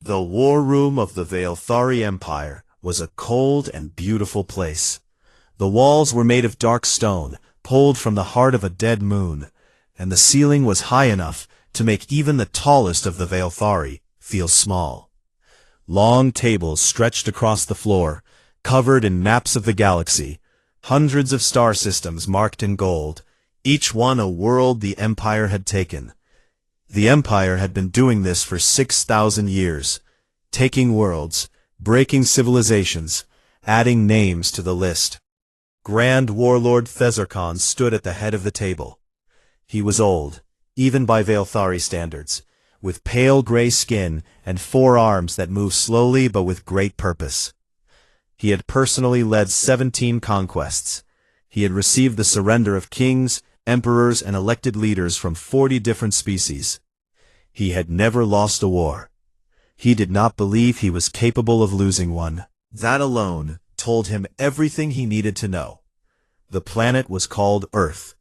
The war room of the Galactic Empire was a cold and beautiful place. The walls were made of dark stone, pulled from the heart of a dead moon, and the ceiling was high enough to make even the tallest of the Galactic feel small. Long tables stretched across the floor, covered in maps of the galaxy, hundreds of star systems marked in gold, each one a world the Empire had taken. The Empire had been doing this for 6,000 years, taking worlds, breaking civilizations, adding names to the list. Grand Warlord Thezarkhan stood at the head of the table. He was old, even by Galactic standards, with pale gray skin and 4 arms that moved slowly but with great purpose. He had personally led 17 conquests. He had received the surrender of kings, emperors, and elected leaders from 40 different species. He had never lost a war. He did not believe he was capable of losing one. That alone told him everything he needed to know. The planet was called Earth.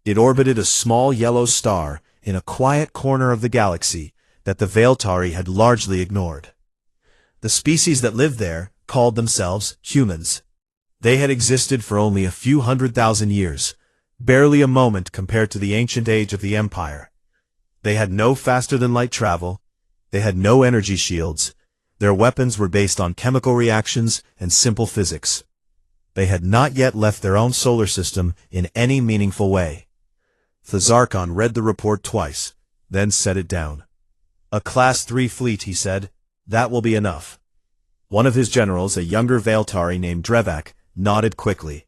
It orbited a small yellow star in a quiet corner of the galaxy that the Galactic had largely ignored. The species that lived there called themselves humans. They had existed for only a few 100,000 years, barely a moment compared to the ancient age of the Empire. They had no faster-than-light travel. They had no energy shields. Their weapons were based on chemical reactions and simple physics. They had not yet left their own solar system in any meaningful way. Thezarkhan read the report twice, then set it down. "A Class 3 fleet," he said. "That will be enough." One of his generals, a younger Galactic named Drevak, nodded quickly.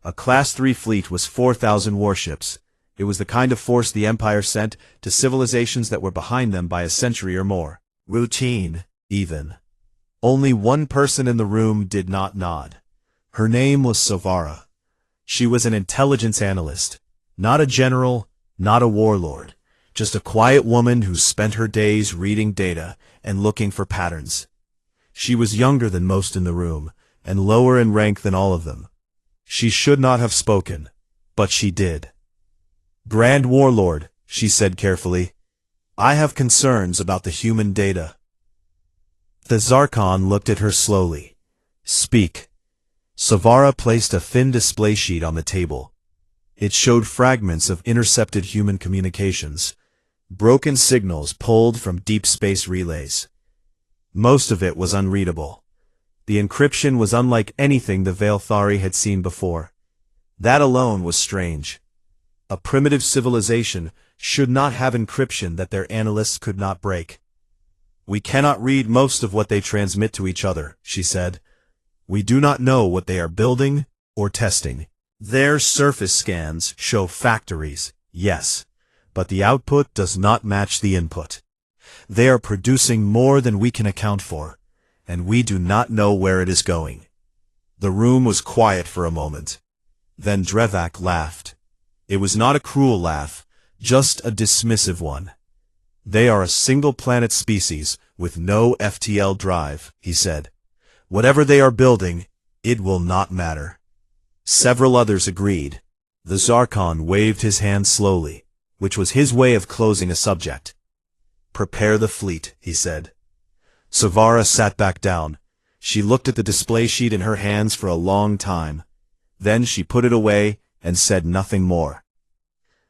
A Class 3 fleet was 4,000 warships. It was the kind of force the Empire sent to civilizations that were behind them by a century or more. Routine, even. Only one person in the room did not nod. Her name was Savara. She was an intelligence analyst. Not a general, not a warlord. Just a quiet woman who spent her days reading data and looking for patterns. She was younger than most in the room, and lower in rank than all of them. She should not have spoken, but she did. "Grand Warlord," she said carefully, "I have concerns about the human data." Thezarkhan looked at her slowly. "Speak." Savara placed a thin display sheet on the table. It showed fragments of intercepted human communications, broken signals pulled from deep space relays. Most of it was unreadable. The encryption was unlike anything the Galactic had seen before. That alone was strange. A primitive civilization should not have encryption that their analysts could not break. "We cannot read most of what they transmit to each other," she said. "We do not know what they are building or testing. Their surface scans show factories, yes, but the output does not match the input. They are producing more than we can account for, and we do not know where it is going." The room was quiet for a moment. Then Drevak laughed. It was not a cruel laugh, just a dismissive one. "They are a single-planet species with no FTL drive," he said. "Whatever they are building, it will not matter." Several others agreed. Thezarkhan waved his hand slowly, which was his way of closing a subject. "Prepare the fleet," he said. Savara sat back down. She looked at the display sheet in her hands for a long time. Then she put it away and said nothing more.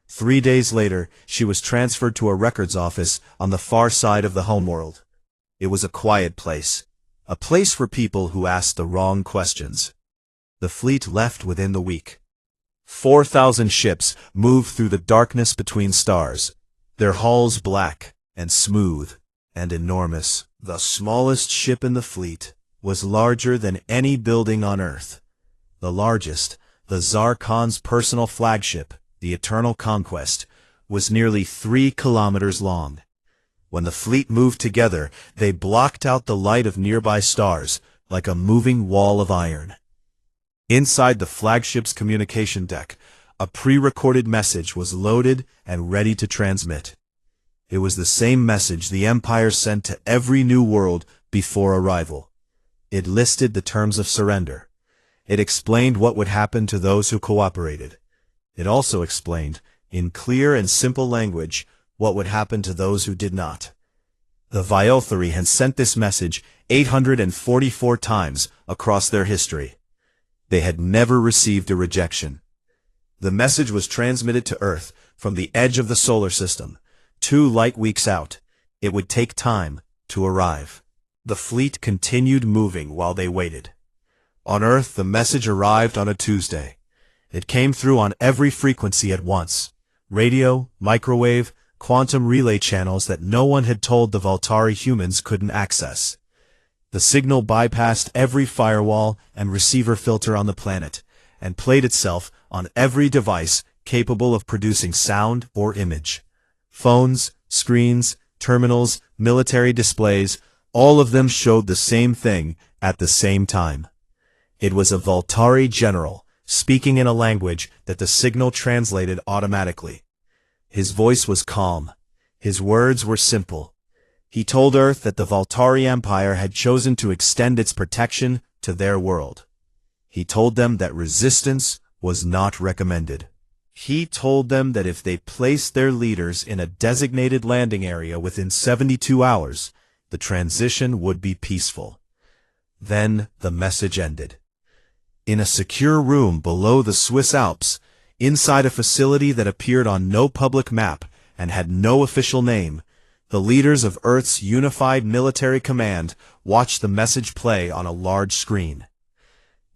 3 days later, she was transferred to a records office on the far side of the homeworld. It was a quiet place, a place for people who asked the wrong questions. The fleet left within the week. 4,000 ships moved through the darkness between stars, their hulls black and smooth and enormous. The smallest ship in the fleet was larger than any building on Earth. The largest, the Tsar Khan's personal flagship, the Eternal Conquest, was nearly 3 kilometers long. When the fleet moved together, they blocked out the light of nearby stars like a moving wall of iron. Inside the flagship's communication deck, a pre-recorded message was loaded and ready to transmit. It was the same message the Empire sent to every new world before arrival. It listed the terms of surrender. It explained what would happen to those who cooperated. It also explained, in clear and simple language, what would happen to those who did not. The Violthari had sent this message 844 times across their history. They had never received a rejection. The message was transmitted to Earth from the edge of the solar system, 2 light weeks out. It would take time to arrive. The fleet continued moving while they waited. On Earth, the message arrived on a Tuesday. It came through on every frequency at once: radio, microwave, quantum relay channels that no one had told the Voltari humans couldn't access. The signal bypassed every firewall and receiver filter on the planet, and played itself on every device capable of producing sound or image. Phones, screens, terminals, military displays, all of them showed the same thing at the same time. It was a Voltari general, speaking in a language that the signal translated automatically. His voice was calm. His words were simple. He told Earth that the Voltari Empire had chosen to extend its protection to their world. He told them that resistance was not recommended. He told them that if they placed their leaders in a designated landing area within 72 hours, the transition would be peaceful. Then the message ended. In a secure room below the Swiss Alps, inside a facility that appeared on no public map and had no official name, the leaders of Earth's unified military command watched the message play on a large screen.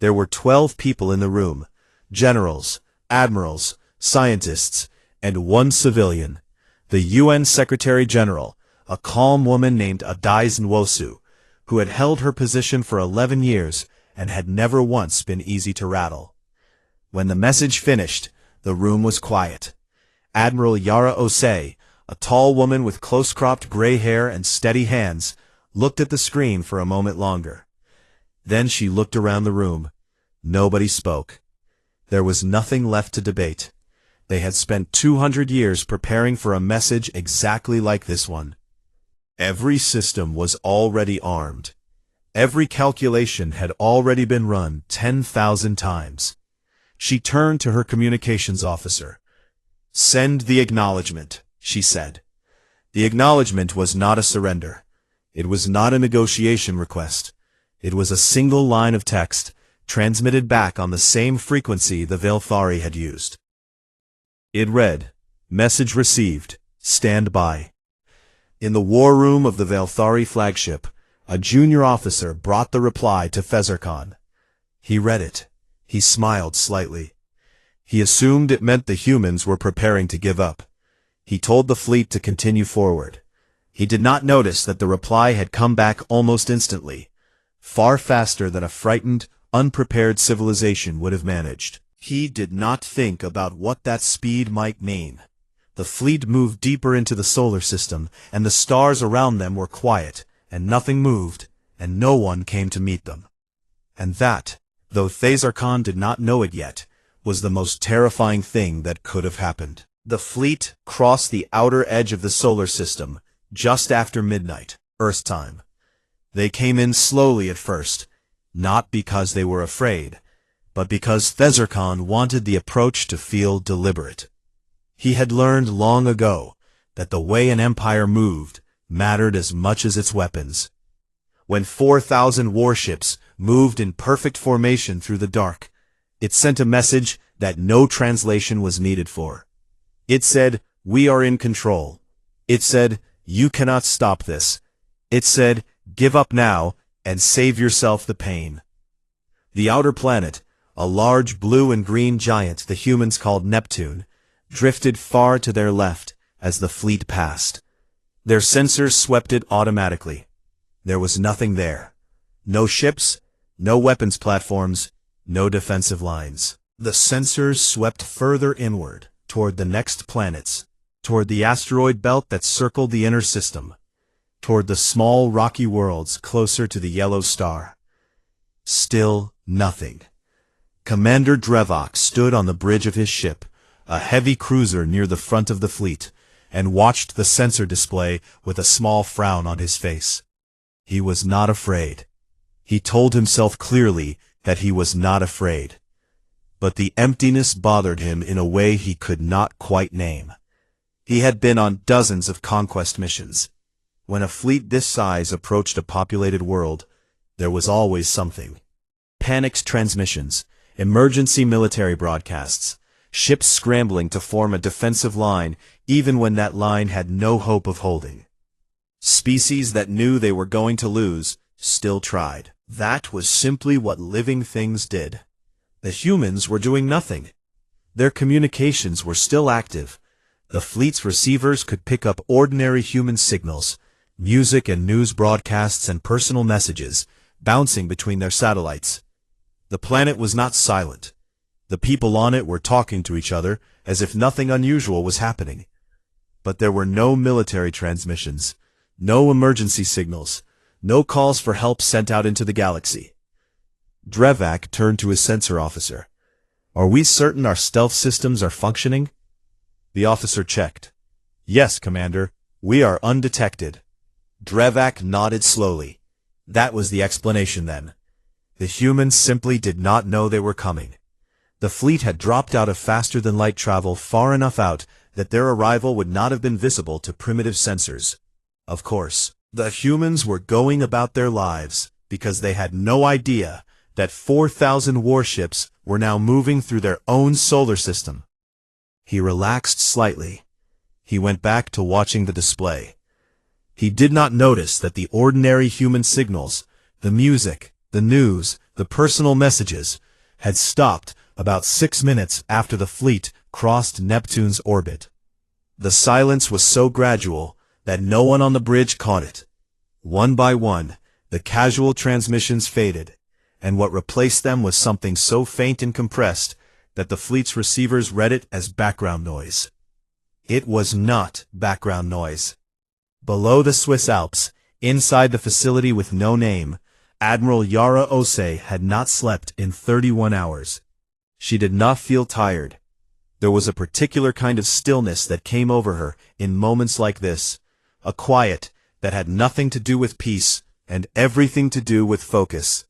There were 12 people in the room: generals, admirals, scientists, and 1 civilian, the UN Secretary General, a calm woman named Adais Nwosu, who had held her position for 11 years and had never once been easy to rattle. When the message finished, the room was quiet. Admiral Yara Osei, a tall woman with close-cropped gray hair and steady hands, looked at the screen for a moment longer. Then she looked around the room. Nobody spoke. There was nothing left to debate. They had spent 200 years preparing for a message exactly like this one. Every system was already armed. Every calculation had already been run 10,000 times. She turned to her communications officer. "Send the acknowledgement," she said. The acknowledgement was not a surrender. It was not a negotiation request. It was a single line of text, transmitted back on the same frequency the Voltari had used. It read, "Message received. Stand by." In the war room of the Voltari flagship, a junior officer brought the reply to Fezarkhan. He read it. He smiled slightly. He assumed it meant the humans were preparing to give up. He told the fleet to continue forward. He did not notice that the reply had come back almost instantly, far faster than a frightened, unprepared civilization would have managed. He did not think about what that speed might mean. The fleet moved deeper into the solar system, and the stars around them were quiet, and nothing moved, and no one came to meet them. And that, though Fezarkhan did not know it yet, was the most terrifying thing that could have happened. The fleet crossed the outer edge of the solar system just after midnight, Earth time. They came in slowly at first, not because they were afraid, but because Fezarkhan wanted the approach to feel deliberate. He had learned long ago that the way an empire moved mattered as much as its weapons. When 4,000 warships moved in perfect formation through the dark, it sent a message that no translation was needed for. It said, "We are in control." It said, "You cannot stop this." It said, "Give up now and save yourself the pain." The outer planet, a large blue and green giant the humans called Neptune, drifted far to their left as the fleet passed. Their sensors swept it automatically. There was nothing there. No ships, no weapons platforms, no defensive lines. The sensors swept further inward, toward the next planets, toward the asteroid belt that circled the inner system, toward the small rocky worlds closer to the yellow star. Still nothing. Commander Drevok stood on the bridge of his ship, a heavy cruiser near the front of the fleet, and watched the sensor display with a small frown on his face. He was not afraid. He told himself clearly that he was not afraid. But the emptiness bothered him in a way he could not quite name. He had been on dozens of conquest missions. When a fleet this size approached a populated world, there was always something. Panicked transmissions, emergency military broadcasts, ships scrambling to form a defensive line even when that line had no hope of holding. Species that knew they were going to lose still tried. That was simply what living things did. The humans were doing nothing. Their communications were still active. The fleet's receivers could pick up ordinary human signals, music and news broadcasts and personal messages, bouncing between their satellites. The planet was not silent. The people on it were talking to each other as if nothing unusual was happening. But there were no military transmissions, no emergency signals, no calls for help sent out into the galaxy. Drevak turned to his sensor officer. "Are we certain our stealth systems are functioning?" The officer checked. "Yes, Commander. We are undetected." Drevak nodded slowly. That was the explanation then. The humans simply did not know they were coming. The fleet had dropped out of faster-than-light travel far enough out that their arrival would not have been visible to primitive sensors. Of course, the humans were going about their lives because they had no idea that 4,000 warships were now moving through their own solar system. He relaxed slightly. He went back to watching the display. He did not notice that the ordinary human signals, the music, the news, the personal messages, had stopped about 6 minutes after the fleet crossed Neptune's orbit. The silence was so gradual that no one on the bridge caught it. One by one, the casual transmissions faded, and what replaced them was something so faint and compressed that the fleet's receivers read it as background noise. It was not background noise. Below the Swiss Alps, inside the facility with no name, Admiral Yara Ose had not slept in 31 hours. She did not feel tired. There was a particular kind of stillness that came over her in moments like this, a quiet that had nothing to do with peace and everything to do with focus.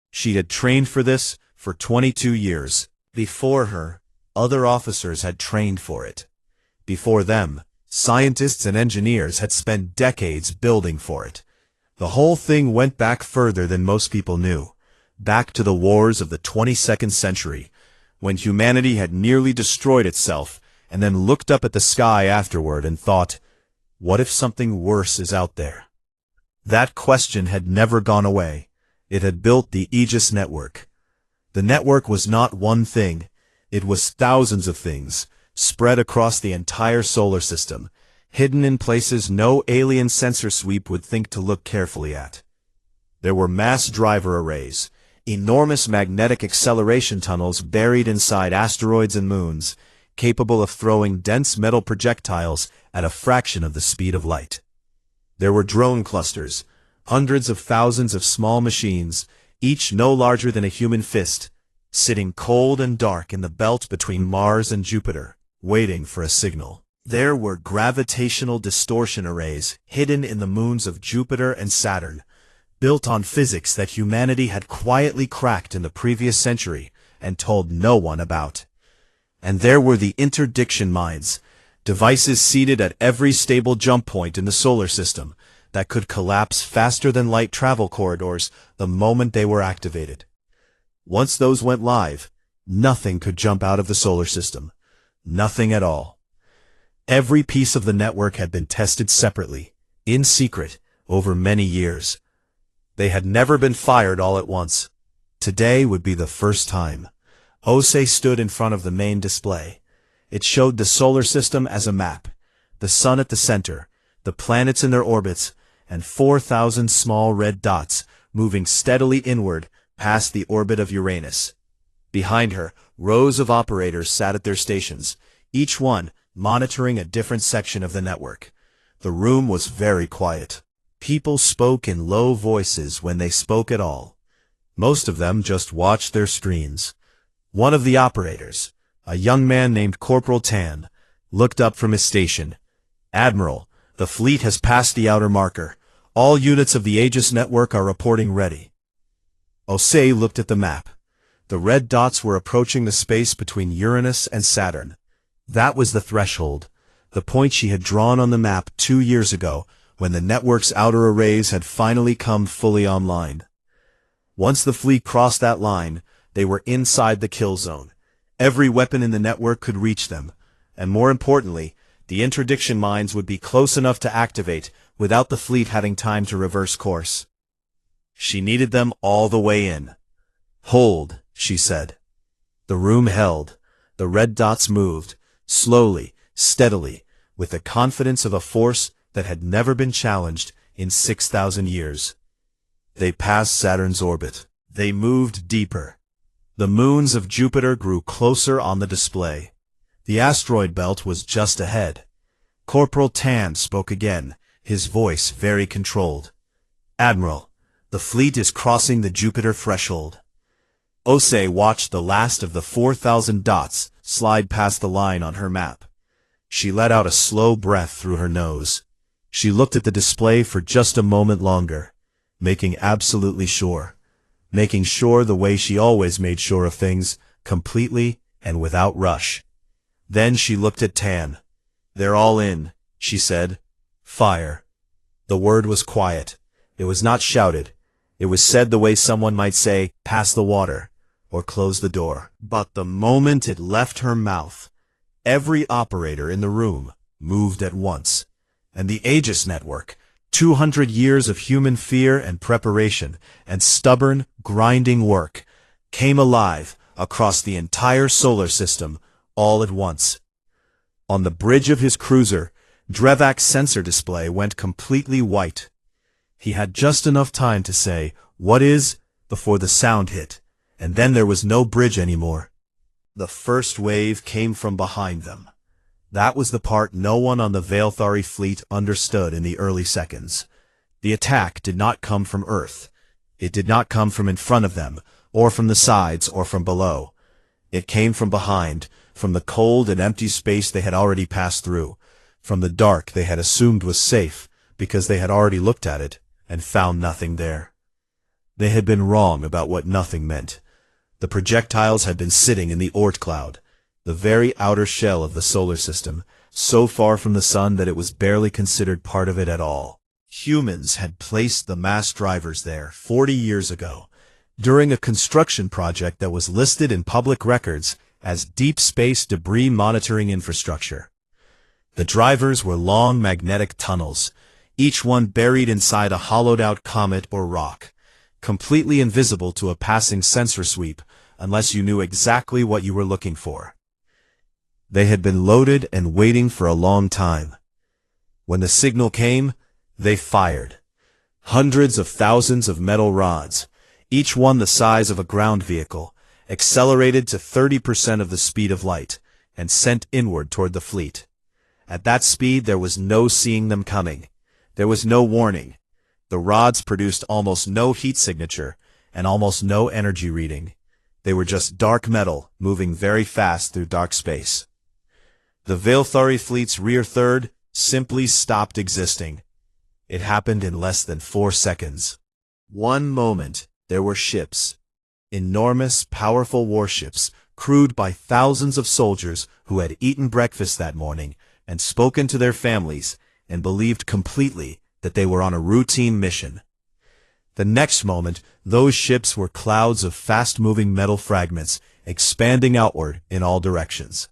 She had trained for this for 22 years. Before her, other officers had trained for it. Before them, scientists and engineers had spent decades building for it. The whole thing went back further than most people knew, back to the wars of the 22nd century, when humanity had nearly destroyed itself and then looked up at the sky afterward and thought, what if something worse is out there? That question had never gone away. It had built the Aegis network. The network was not one thing. It was thousands of things, spread across the entire solar system, hidden in places no alien sensor sweep would think to look carefully at. There were mass driver arrays, enormous magnetic acceleration tunnels buried inside asteroids and moons, capable of throwing dense metal projectiles at a fraction of the speed of light. There were drone clusters, hundreds of thousands of small machines, each no larger than a human fist, sitting cold and dark in the belt between Mars and Jupiter, waiting for a signal. There were gravitational distortion arrays hidden in the moons of Jupiter and Saturn, built on physics that humanity had quietly cracked in the previous century and told no one about. And there were the interdiction mines, devices seated at every stable jump point in the solar system that could collapse faster than light travel corridors the moment they were activated. Once those went live, nothing could jump out of the solar system. Nothing at all. Every piece of the network had been tested separately, in secret, over many years. They had never been fired all at once. Today would be the first time. Ose stood in front of the main display. It showed the solar system as a map, the sun at the center, the planets in their orbits, and 4,000 small red dots moving steadily inward past the orbit of Uranus. Behind her, rows of operators sat at their stations, each one monitoring a different section of the network. The room was very quiet. People spoke in low voices when they spoke at all. Most of them just watched their screens. One of the operators, a young man named Corporal Tan, looked up from his station. "Admiral, the fleet has passed the outer marker. All units of the Aegis network are reporting ready." Ose looked at the map. The red dots were approaching the space between Uranus and Saturn. That was the threshold, the point she had drawn on the map 2 years ago, when the network's outer arrays had finally come fully online. Once the fleet crossed that line, they were inside the kill zone. Every weapon in the network could reach them, and more importantly, the interdiction mines would be close enough to activate without the fleet having time to reverse course. She needed them all the way in. "Hold," she said. The room held. The red dots moved, slowly, steadily, with the confidence of a force that had never been challenged in 6,000 years. They passed Saturn's orbit. They moved deeper. The moons of Jupiter grew closer on the display. The asteroid belt was just ahead. Corporal Tan spoke again, his voice very controlled. "Admiral, the fleet is crossing the Jupiter threshold." Osei watched the last of the 4,000 dots slide past the line on her map. She let out a slow breath through her nose. She looked at the display for just a moment longer, making absolutely sure. Making sure the way she always made sure of things, completely and without rush. Then she looked at Tan. "They're all in," she said. "Fire." The word was quiet. It was not shouted. It was said the way someone might say, "Pass the water," or "Close the door." But the moment it left her mouth, every operator in the room moved at once. And the Aegis network, 200 years of human fear and preparation and stubborn, grinding work, came alive across the entire solar system all at once. On the bridge of his cruiser, Drevak's sensor display went completely white. He had just enough time to say, "What is?" before the sound hit, and then there was no bridge anymore. The first wave came from behind them. That was the part no one on the Veilthari fleet understood in the early seconds. The attack did not come from Earth. It did not come from in front of them, or from the sides, or from below. It came from behind, from the cold and empty space they had already passed through, from the dark they had assumed was safe, because they had already looked at it, and found nothing there. They had been wrong about what nothing meant. The projectiles had been sitting in the Oort cloud, the very outer shell of the solar system, so far from the sun that it was barely considered part of it at all. Humans had placed the mass drivers there 40 years ago, during a construction project that was listed in public records as Deep Space Debris Monitoring Infrastructure. The drivers were long magnetic tunnels, each one buried inside a hollowed-out comet or rock, completely invisible to a passing sensor sweep unless you knew exactly what you were looking for. They had been loaded and waiting for a long time. When the signal came, they fired. Hundreds of thousands of metal rods, each one the size of a ground vehicle, accelerated to 30% of the speed of light, and sent inward toward the fleet. At that speed there was no seeing them coming. There was no warning. The rods produced almost no heat signature, and almost no energy reading. They were just dark metal, moving very fast through dark space. The Veilthari fleet's rear third simply stopped existing. It happened in less than 4 seconds. One moment, there were ships. Enormous, powerful warships, crewed by thousands of soldiers who had eaten breakfast that morning and spoken to their families and believed completely that they were on a routine mission. The next moment, those ships were clouds of fast-moving metal fragments, expanding outward in all directions.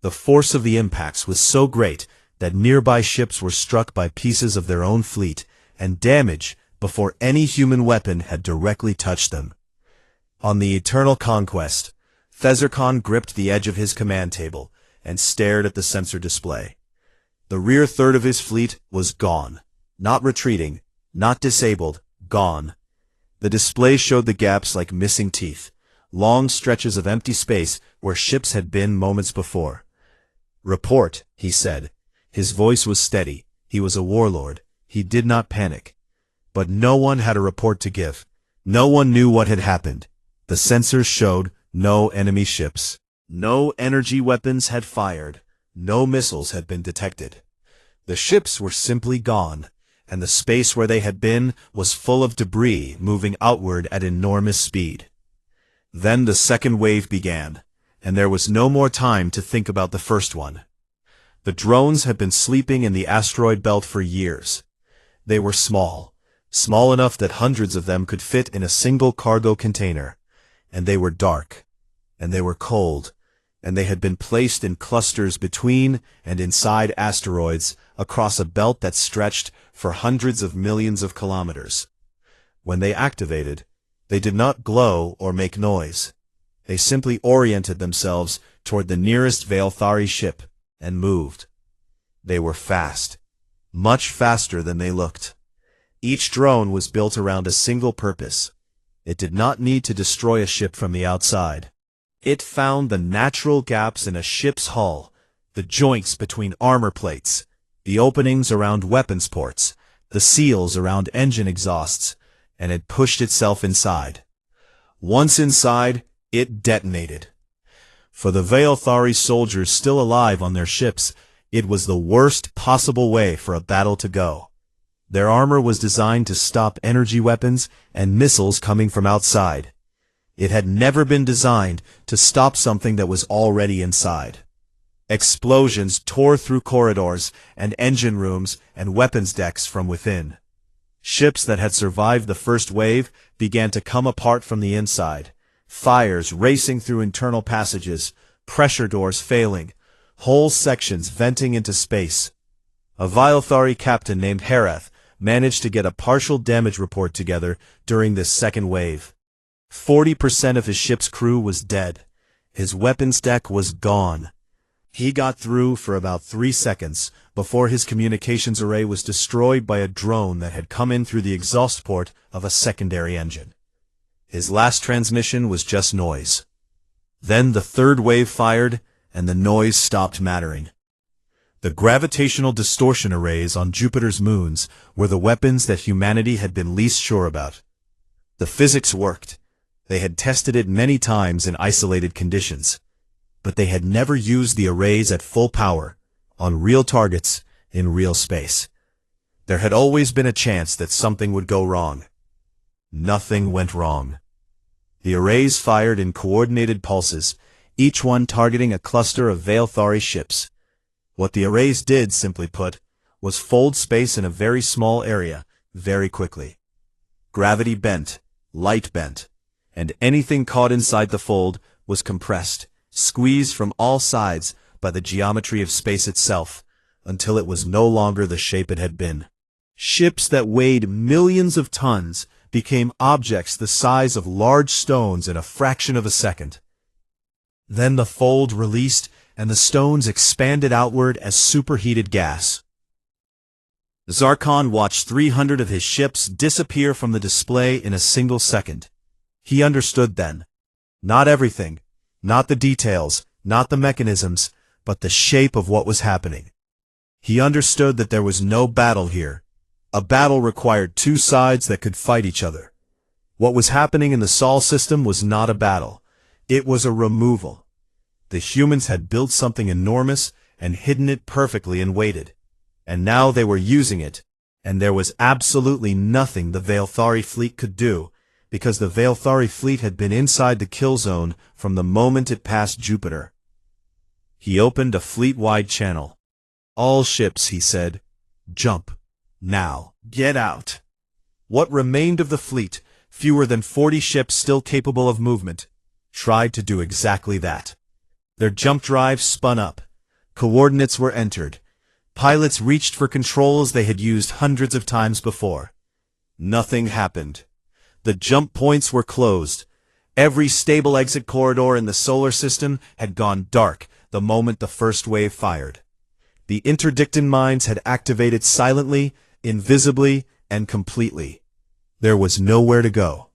The force of the impacts was so great that nearby ships were struck by pieces of their own fleet and damaged before any human weapon had directly touched them. On the Eternal Conquest, Thezarkhan gripped the edge of his command table and stared at the sensor display. The rear third of his fleet was gone. Not retreating, not disabled, gone. The display showed the gaps like missing teeth, long stretches of empty space where ships had been moments before. "Report," he said. His voice was steady. He was a warlord. He did not panic. But no one had a report to give. No one knew what had happened. The sensors showed no enemy ships. No energy weapons had fired. No missiles had been detected. The ships were simply gone, and the space where they had been was full of debris moving outward at enormous speed. Then the second wave began, and there was no more time to think about the first one. The drones had been sleeping in the asteroid belt for years. They were small, small enough that hundreds of them could fit in a single cargo container. And they were dark, and they were cold, and they had been placed in clusters between and inside asteroids across a belt that stretched for hundreds of millions of kilometers. When they activated, they did not glow or make noise. They simply oriented themselves toward the nearest Veilthari ship and moved. They were fast, much faster than they looked. Each drone was built around a single purpose. It did not need to destroy a ship from the outside. It found the natural gaps in a ship's hull, the joints between armor plates, the openings around weapons ports, the seals around engine exhausts, and it pushed itself inside. Once inside, it detonated. For the Veilthari soldiers still alive on their ships, it was the worst possible way for a battle to go. Their armor was designed to stop energy weapons and missiles coming from outside. It had never been designed to stop something that was already inside. Explosions tore through corridors and engine rooms and weapons decks from within. Ships that had survived the first wave began to come apart from the inside. Fires racing through internal passages, pressure doors failing, whole sections venting into space. A Veilthari captain named Herath managed to get a partial damage report together during this second wave. 40% of his ship's crew was dead. His weapons deck was gone. He got through for about 3 seconds before his communications array was destroyed by a drone that had come in through the exhaust port of a secondary engine. His last transmission was just noise. Then the third wave fired, and the noise stopped mattering. The gravitational distortion arrays on Jupiter's moons were the weapons that humanity had been least sure about. The physics worked. They had tested it many times in isolated conditions. But they had never used the arrays at full power, on real targets, in real space. There had always been a chance that something would go wrong. Nothing went wrong. The arrays fired in coordinated pulses, each one targeting a cluster of Veilthari ships. What the arrays did, simply put, was fold space in a very small area, very quickly. Gravity bent, light bent, and anything caught inside the fold was compressed, squeezed from all sides by the geometry of space itself, until it was no longer the shape it had been. Ships that weighed millions of tons became objects the size of large stones in a fraction of a second. Then the fold released, and the stones expanded outward as superheated gas. Zarkon watched 300 of his ships disappear from the display in a single second. He understood then. Not everything, not the details, not the mechanisms, but the shape of what was happening. He understood that there was no battle here. A battle required two sides that could fight each other. What was happening in the Sol system was not a battle. It was a removal. The humans had built something enormous and hidden it perfectly and waited. And now they were using it, and there was absolutely nothing the Veilthari fleet could do, because the Veilthari fleet had been inside the kill zone from the moment it passed Jupiter. He opened a fleet-wide channel. All ships, he said, jump. Now, get out. What remained of the fleet, fewer than 40 ships still capable of movement, tried to do exactly that. Their jump drives spun up. Coordinates were entered. Pilots reached for controls they had used hundreds of times before. Nothing happened. The jump points were closed. Every stable exit corridor in the solar system had gone dark the moment the first wave fired. The interdictin mines had activated silently, invisibly, and completely. There was nowhere to go.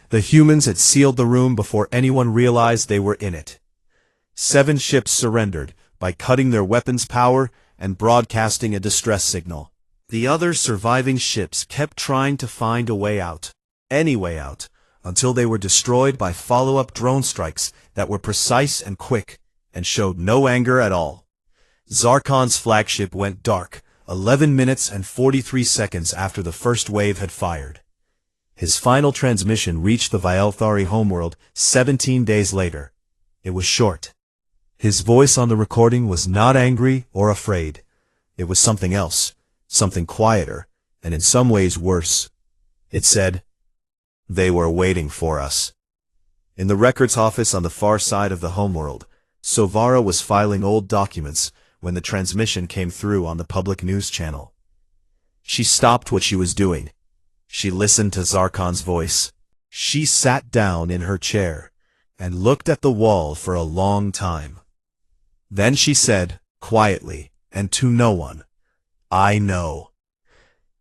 The humans had sealed the room before anyone realized they were in it. 7 ships surrendered by cutting their weapons power and broadcasting a distress signal. The other surviving ships kept trying to find a way out, any way out, until they were destroyed by follow-up drone strikes that were precise and quick and showed no anger at all. Zarkon's flagship went dark 11 minutes and 43 seconds after the first wave had fired. His final transmission reached the Veilthari homeworld 17 days later. It was short. His voice on the recording was not angry or afraid. It was something else, something quieter, and in some ways worse. It said, "They were waiting for us." In the records office on the far side of the homeworld, Sovara was filing old documents when the transmission came through on the public news channel. She stopped what she was doing. She listened to Zarkon's voice. She sat down in her chair and looked at the wall for a long time. Then she said, quietly, and to no one, "I know."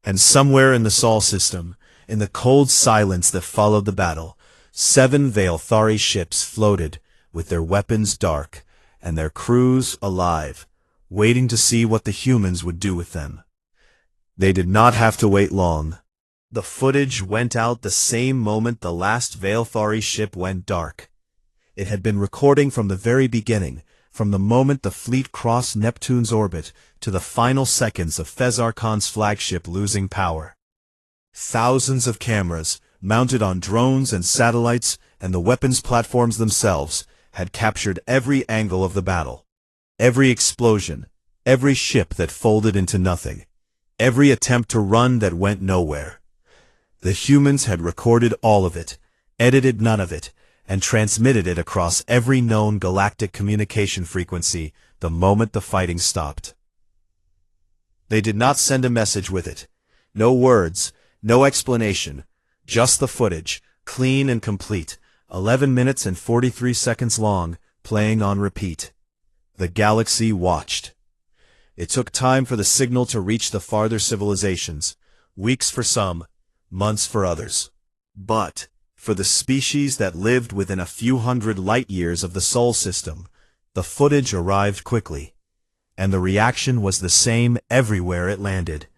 And somewhere in the Sol system, in the cold silence that followed the battle, 7 Veilthari ships floated, with their weapons dark, and their crews alive, waiting to see what the humans would do with them. They did not have to wait long. The footage went out the same moment the last Veilthari ship went dark. It had been recording from the very beginning, from the moment the fleet crossed Neptune's orbit to the final seconds of Fezarkon's flagship losing power. Thousands of cameras, mounted on drones and satellites, and the weapons platforms themselves, had captured every angle of the battle. Every explosion, every ship that folded into nothing, every attempt to run that went nowhere. The humans had recorded all of it, edited none of it, and transmitted it across every known galactic communication frequency the moment the fighting stopped. They did not send a message with it. No words, no explanation, just the footage, clean and complete, 11 minutes and 43 seconds long, playing on repeat. The galaxy watched. It took time for the signal to reach the farther civilizations, weeks for some, months for others. But, for the species that lived within a few hundred light-years of the Sol system, the footage arrived quickly, and the reaction was the same everywhere it landed.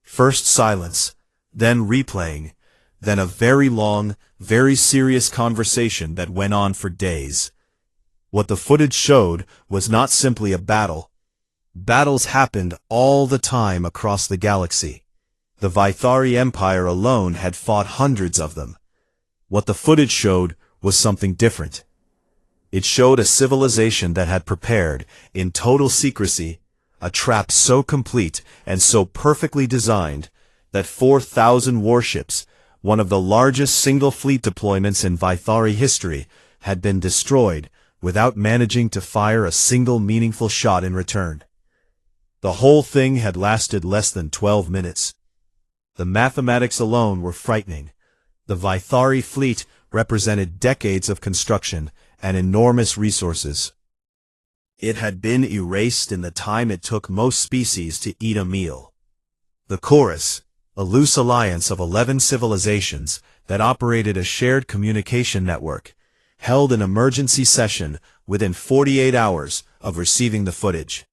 First silence, then replaying, then a very long, very serious conversation that went on for days. What the footage showed was not simply a battle. Battles happened all the time across the galaxy. The Veilthari Empire alone had fought hundreds of them. What the footage showed was something different. It showed a civilization that had prepared, in total secrecy, a trap so complete and so perfectly designed that 4,000 warships, one of the largest single fleet deployments in Veilthari history, had been destroyed without managing to fire a single meaningful shot in return. The whole thing had lasted less than 12 minutes. The mathematics alone were frightening. The Veilthari fleet represented decades of construction and enormous resources. It had been erased in the time it took most species to eat a meal. The Chorus, a loose alliance of 11 civilizations that operated a shared communication network, held an emergency session within 48 hours of receiving the footage.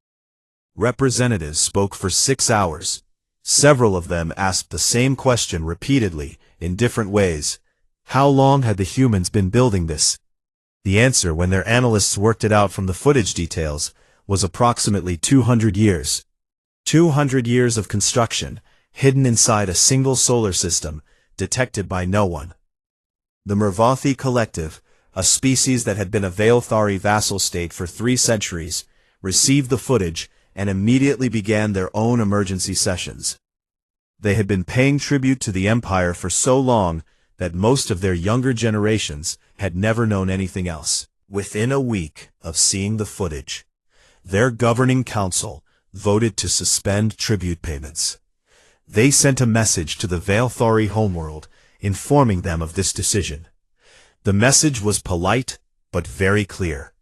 Representatives spoke for 6 hours. Several of them asked the same question repeatedly, in different ways. How long had the humans been building this? The answer, when their analysts worked it out from the footage details, was approximately 200 years. 200 years of construction, hidden inside a single solar system, detected by no one. The Mervathi Collective, a species that had been a Veilthari vassal state for 3 centuries, received the footage and immediately began their own emergency sessions. They had been paying tribute to the Empire for so long that most of their younger generations had never known anything else. Within a week of seeing the footage, their governing council voted to suspend tribute payments. They sent a message to the Veilthari homeworld, informing them of this decision. The message was polite, but very clear.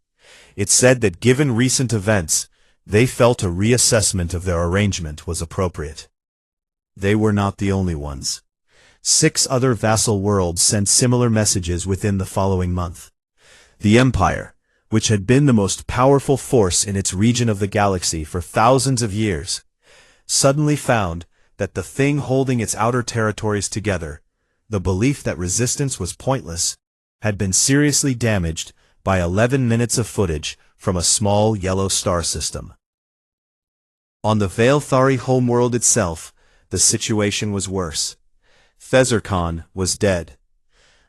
It said that given recent events, they felt a reassessment of their arrangement was appropriate. They were not the only ones. 6 other vassal worlds sent similar messages within the following month. The Empire, which had been the most powerful force in its region of the galaxy for thousands of years, suddenly found that the thing holding its outer territories together, the belief that resistance was pointless, had been seriously damaged by 11 minutes of footage from a small yellow star system. On the Veilthari homeworld itself, the situation was worse. Fezarkon was dead.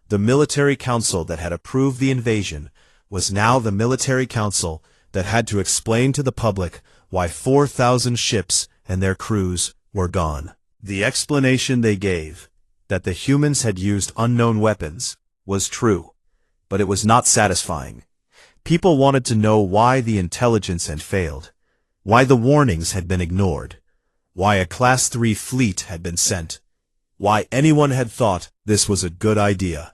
The military council that had approved the invasion was now the military council that had to explain to the public why 4,000 ships and their crews were gone. The explanation they gave, that the humans had used unknown weapons, was true, but it was not satisfying. People wanted to know why the intelligence had failed, why the warnings had been ignored, why a Class 3 fleet had been sent, why anyone had thought this was a good idea.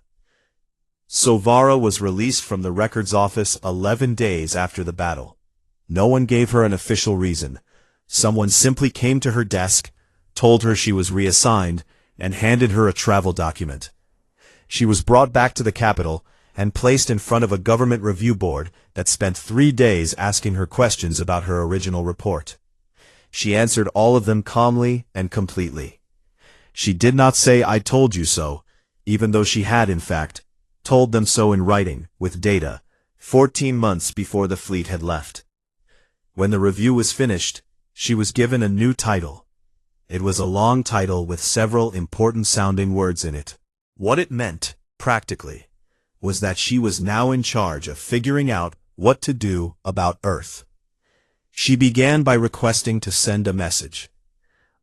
Sovara was released from the records office 11 days after the battle. No one gave her an official reason. Someone simply came to her desk, told her she was reassigned, and handed her a travel document. She was brought back to the capital and placed in front of a government review board that spent 3 days asking her questions about her original report. She answered all of them calmly and completely. She did not say "I told you so," even though she had, in fact, told them so in writing, with data, 14 months before the fleet had left. When the review was finished, she was given a new title. It was a long title with several important-sounding words in it. What it meant, practically, was that she was now in charge of figuring out what to do about Earth. She began by requesting to send a message.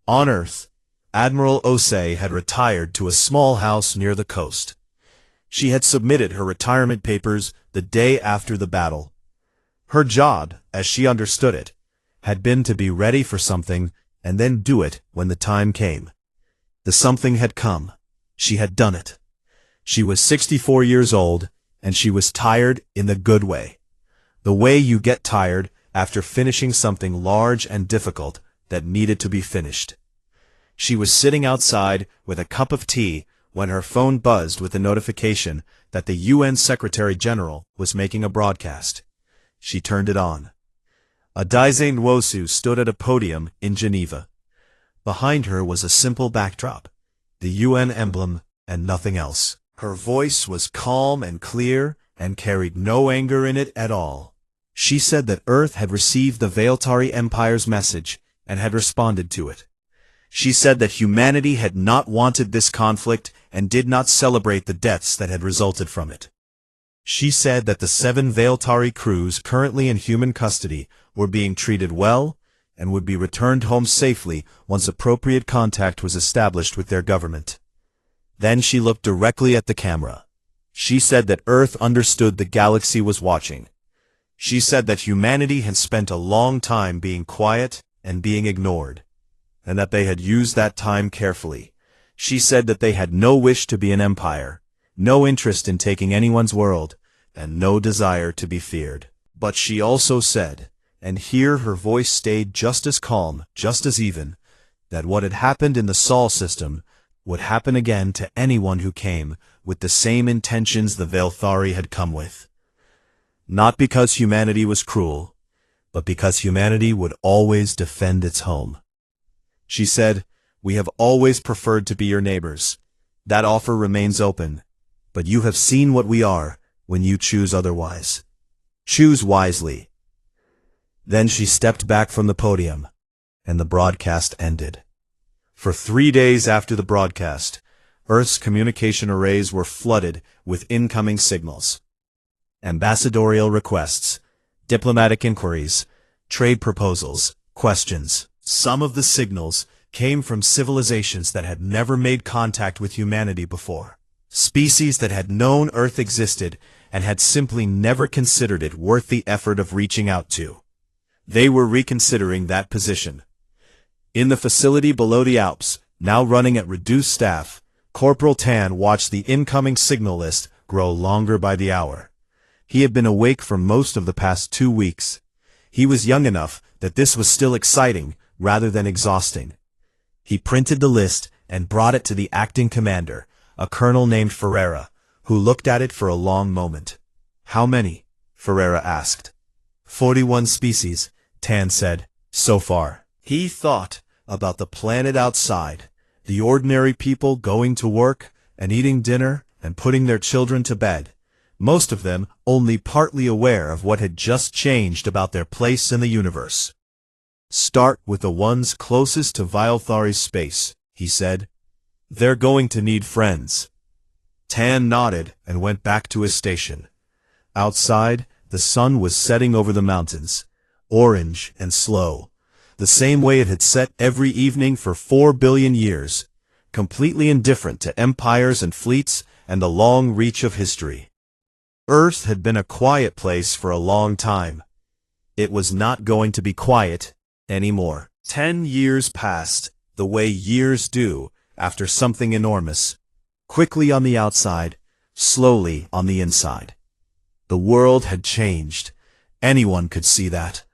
On Earth, Admiral Osei had retired to a small house near the coast. She had submitted her retirement papers the day after the battle. Her job, as she understood it, had been to be ready for something and then do it when the time came. The something had come. She had done it. She was 64 years old, and she was tired in the good way. The way you get tired after finishing something large and difficult that needed to be finished. She was sitting outside with a cup of tea when her phone buzzed with a notification that the UN Secretary General was making a broadcast. She turned it on. Adaize Nwosu stood at a podium in Geneva. Behind her was a simple backdrop, the UN emblem, and nothing else. Her voice was calm and clear and carried no anger in it at all. She said that Earth had received the Veiltari Empire's message and had responded to it. She said that humanity had not wanted this conflict and did not celebrate the deaths that had resulted from it. She said that the 7 Veiltari crews currently in human custody were being treated well and would be returned home safely once appropriate contact was established with their government. Then she looked directly at the camera. She said that Earth understood the galaxy was watching. She said that humanity had spent a long time being quiet and being ignored, and that they had used that time carefully. She said that they had no wish to be an empire, no interest in taking anyone's world, and no desire to be feared. But she also said, and here her voice stayed just as calm, just as even, that what had happened in the Sol system would happen again to anyone who came with the same intentions the Veilthari had come with. Not because humanity was cruel, but because humanity would always defend its home. She said, "We have always preferred to be your neighbors. That offer remains open, but you have seen what we are when you choose otherwise. Choose wisely." Then she stepped back from the podium, and the broadcast ended. For 3 days after the broadcast, Earth's communication arrays were flooded with incoming signals. Ambassadorial requests, diplomatic inquiries, trade proposals, questions. Some of the signals came from civilizations that had never made contact with humanity before. Species that had known Earth existed and had simply never considered it worth the effort of reaching out to. They were reconsidering that position. In the facility below the Alps, now running at reduced staff, Corporal Tan watched the incoming signal list grow longer by the hour. He had been awake for most of the past 2 weeks. He was young enough that this was still exciting rather than exhausting. He printed the list and brought it to the acting commander, a colonel named Ferreira, who looked at it for a long moment. "How many?" Ferreira asked. 41 species, Tan said, "so far." He thought about the planet outside, the ordinary people going to work and eating dinner and putting their children to bed, most of them only partly aware of what had just changed about their place in the universe. "Start with the ones closest to Veilthari's space," he said. "They're going to need friends." Tan nodded and went back to his station. Outside, the sun was setting over the mountains, orange and slow. the same way it had set every evening for 4 billion years, completely indifferent to empires and fleets and the long reach of history. Earth had been a quiet place for a long time. It was not going to be quiet anymore. 10 years passed, the way years do after something enormous. Quickly on the outside, slowly on the inside. The world had changed. Anyone could see that.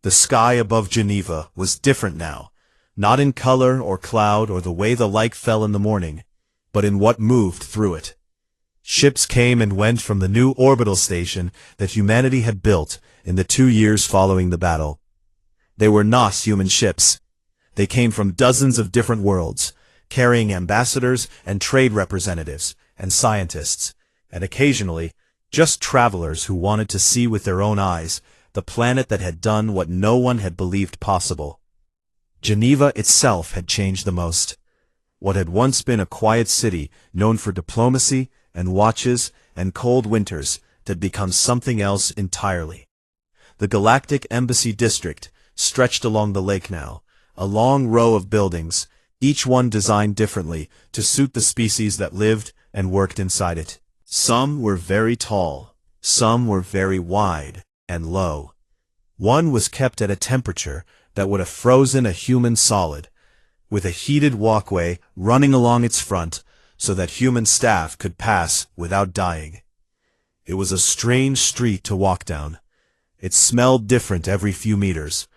The sky above Geneva was different now, not in color or cloud or the way the light fell in the morning, but in what moved through it. Ships came and went from the new orbital station that humanity had built in the 2 years following the battle. They were not human ships. They came from dozens of different worlds, carrying ambassadors and trade representatives and scientists, and occasionally just travelers who wanted to see with their own eyes the planet that had done what no one had believed possible. Geneva itself had changed the most. What had once been a quiet city known for diplomacy and watches and cold winters had become something else entirely. The Galactic Embassy District stretched along the lake now, a long row of buildings, each one designed differently to suit the species that lived and worked inside it. Some were very tall, some were very wide and low. One was kept at a temperature that would have frozen a human solid, with a heated walkway running along its front so that human staff could pass without dying. It was a strange street to walk down. It smelled different every few meters.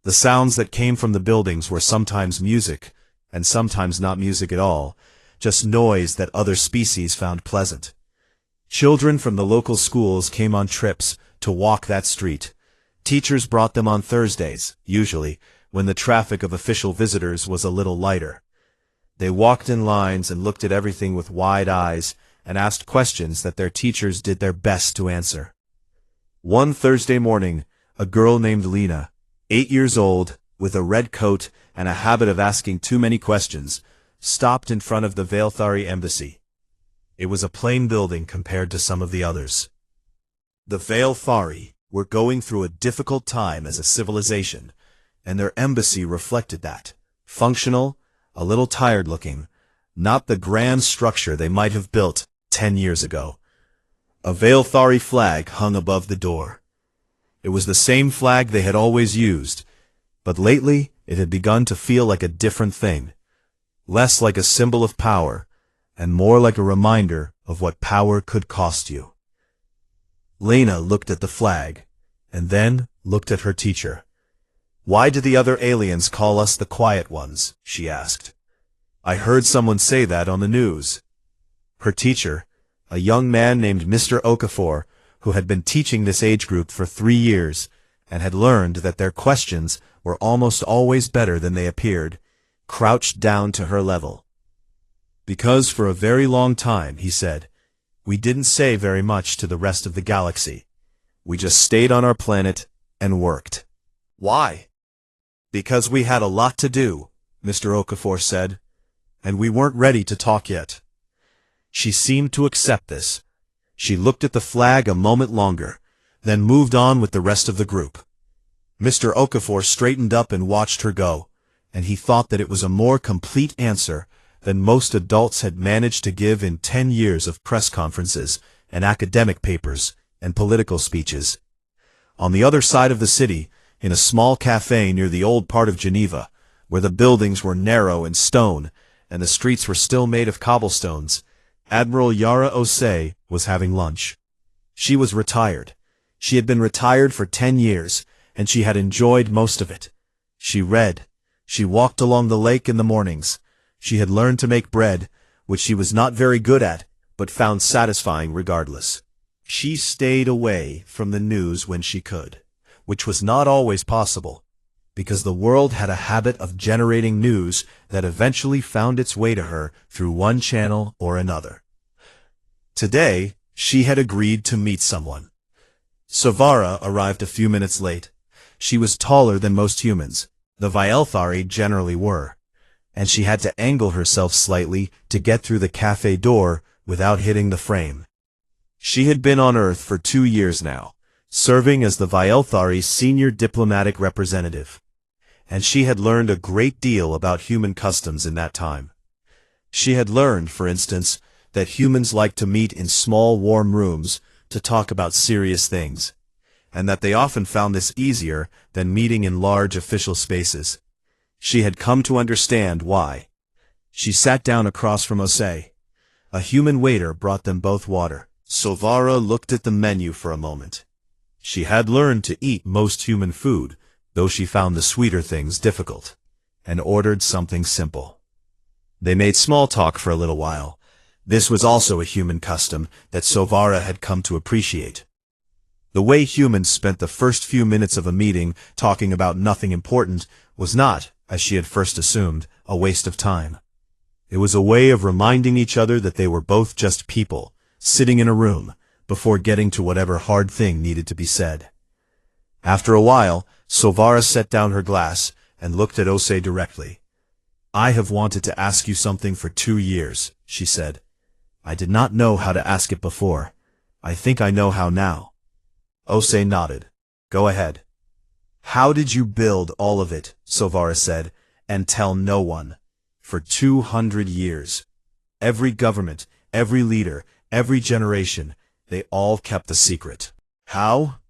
The sounds that came from the buildings were sometimes music, and sometimes not music at all, just noise that other species found pleasant. Children from the local schools came on trips to walk that street. Teachers brought them on Thursdays, usually, when the traffic of official visitors was a little lighter. They walked in lines and looked at everything with wide eyes and asked questions that their teachers did their best to answer. One Thursday morning, a girl named Lena, 8 years old, with a red coat and a habit of asking too many questions, stopped in front of the Veilthari embassy. It was a plain building compared to some of the others. The Veilthari were going through a difficult time as a civilization, and their embassy reflected that. Functional, a little tired-looking, not the grand structure they might have built 10 years ago. A Veilthari flag hung above the door. It was the same flag they had always used, but lately it had begun to feel like a different thing, less like a symbol of power, and more like a reminder of what power could cost you. Lena looked at the flag, and then looked at her teacher. "Why do the other aliens call us the quiet ones?" she asked. "I heard someone say that on the news." Her teacher, a young man named Mr. Okafor, who had been teaching this age group for 3 years, and had learned that their questions were almost always better than they appeared, crouched down to her level. "Because for a very long time," he said, "we didn't say very much to the rest of the galaxy. We just stayed on our planet and worked." "Why?" "Because we had a lot to do," Mr. Okafor said, "and we weren't ready to talk yet." She seemed to accept this. She looked at the flag a moment longer, then moved on with the rest of the group. Mr. Okafor straightened up and watched her go, and he thought that it was a more complete answer than most adults had managed to give in 10 years of press conferences and academic papers and political speeches. On the other side of the city, in a small cafe near the old part of Geneva, where the buildings were narrow and stone, and the streets were still made of cobblestones, Admiral Yara Osei was having lunch. She was retired. She had been retired for 10 years, and she had enjoyed most of it. She read. She walked along the lake in the mornings. She had learned to make bread, which she was not very good at, but found satisfying regardless. She stayed away from the news when she could, which was not always possible, because the world had a habit of generating news that eventually found its way to her through one channel or another. Today, she had agreed to meet someone. Savara arrived a few minutes late. She was taller than most humans, the Veilthari generally were, and she had to angle herself slightly to get through the cafe door without hitting the frame. She had been on Earth for 2 years now, serving as the Veilthari's senior diplomatic representative. and she had learned a great deal about human customs in that time. She had learned, for instance, that humans like to meet in small warm rooms to talk about serious things, and that they often found this easier than meeting in large official spaces. She had come to understand why. She sat down across from Osei. A human waiter brought them both water. Silvara looked at the menu for a moment. She had learned to eat most human food, though she found the sweeter things difficult, and ordered something simple. They made small talk for a little while. This was also a human custom that Silvara had come to appreciate. The way humans spent the first few minutes of a meeting talking about nothing important was not, as she had first assumed, a waste of time. It was a way of reminding each other that they were both just people, sitting in a room, before getting to whatever hard thing needed to be said. After a while, Silvara set down her glass and looked at Osei directly. "I have wanted to ask you something for 2 years," she said. "I did not know how to ask it before. I think I know how now." Osei nodded. "Go ahead." "How did you build all of it," Silvara said, "and tell no one? For 200 years. Every government, every leader, every generation, they all kept the secret." "How?"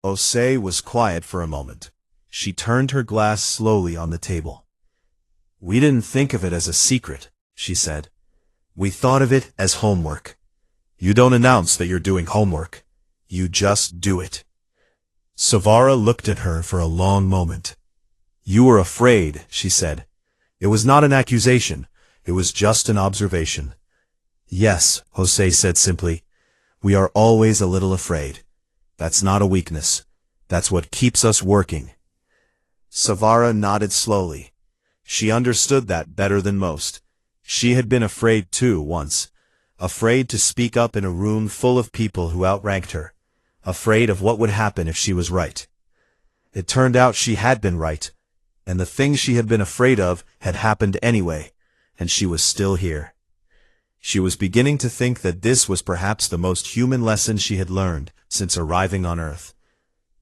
Osei was quiet for a moment. She turned her glass slowly on the table. "We didn't think of it as a secret," she said. "We thought of it as homework. You don't announce that you're doing homework. You just do it." Silvara looked at her for a long moment. "You were afraid," she said. "It was not an accusation. It was just an observation." "Yes," Osei said simply. "We are always a little afraid. That's not a weakness. That's what keeps us working." Silvara nodded slowly. She understood that better than most. She had been afraid too once. Afraid to speak up in a room full of people who outranked her. Afraid of what would happen if she was right. It turned out she had been right, and the thing she had been afraid of had happened anyway, and she was still here. She was beginning to think that this was perhaps the most human lesson she had learned since arriving on Earth.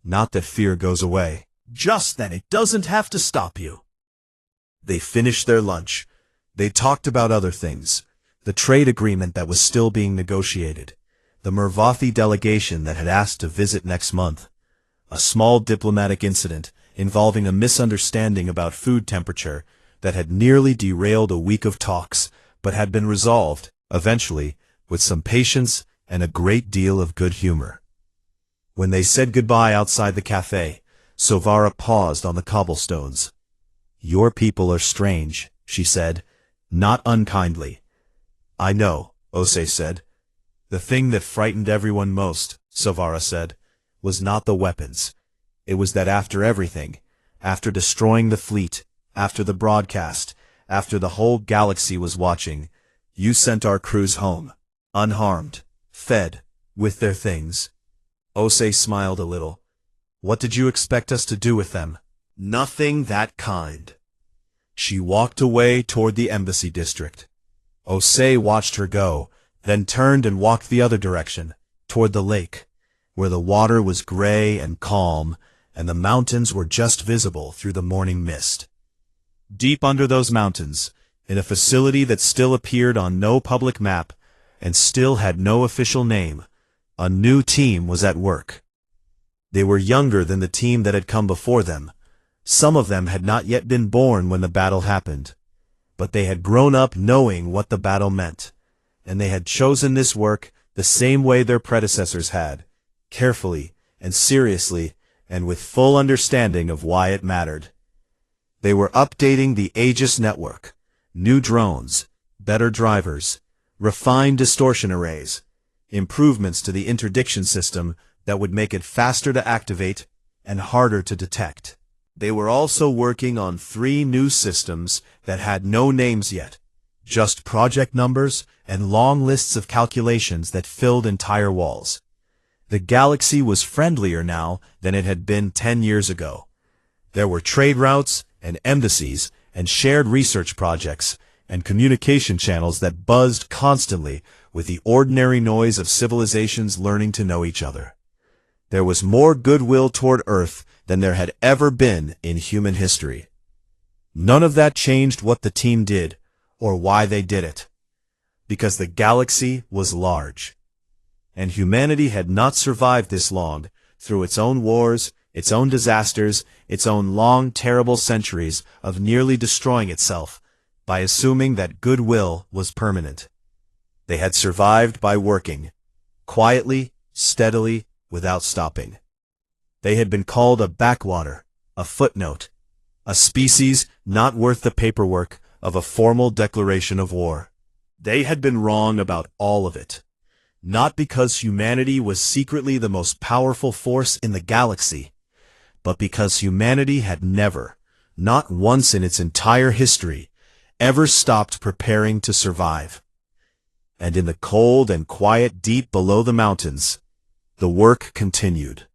Not that fear goes away, just that it doesn't have to stop you. They finished their lunch. They talked about other things, the trade agreement that was still being negotiated, the Mervathi delegation that had asked to visit next month, a small diplomatic incident involving a misunderstanding about food temperature that had nearly derailed a week of talks, but had been resolved, eventually, with some patience and a great deal of good humor. When they said goodbye outside the cafe, Silvara paused on the cobblestones. "Your people are strange," she said, not unkindly. "I know," Osei said. "The thing that frightened everyone most," Silvara said, "was not the weapons. It was that after everything, after destroying the fleet, after the broadcast, after the whole galaxy was watching, you sent our crews home, unharmed, fed, with their things." Osei smiled a little. "What did you expect us to do with them?" "Nothing that kind." She walked away toward the embassy district. Osei watched her go, then turned and walked the other direction, toward the lake, where the water was gray and calm, and the mountains were just visible through the morning mist. Deep under those mountains, in a facility that still appeared on no public map, and still had no official name, a new team was at work. They were younger than the team that had come before them. Some of them had not yet been born when the battle happened, but they had grown up knowing what the battle meant, and they had chosen this work the same way their predecessors had, carefully and seriously and with full understanding of why it mattered. They were updating the Aegis network, new drones, better drivers, refined distortion arrays, improvements to the interdiction system that would make it faster to activate and harder to detect. They were also working on 3 new systems that had no names yet, just project numbers and long lists of calculations that filled entire walls. The galaxy was friendlier now than it had been 10 years ago. There were trade routes and embassies and shared research projects and communication channels that buzzed constantly with the ordinary noise of civilizations learning to know each other. There was more goodwill toward Earth than there had ever been in human history. None of that changed what the team did, or why they did it. Because the galaxy was large. And humanity had not survived this long, through its own wars, its own disasters, its own long, terrible centuries of nearly destroying itself, by assuming that goodwill was permanent. They had survived by working, quietly, steadily, without stopping. They had been called a backwater, a footnote, a species not worth the paperwork of a formal declaration of war. They had been wrong about all of it. Not because humanity was secretly the most powerful force in the galaxy, but because humanity had never, not once in its entire history, ever stopped preparing to survive. And in the cold and quiet deep below the mountains, the work continued.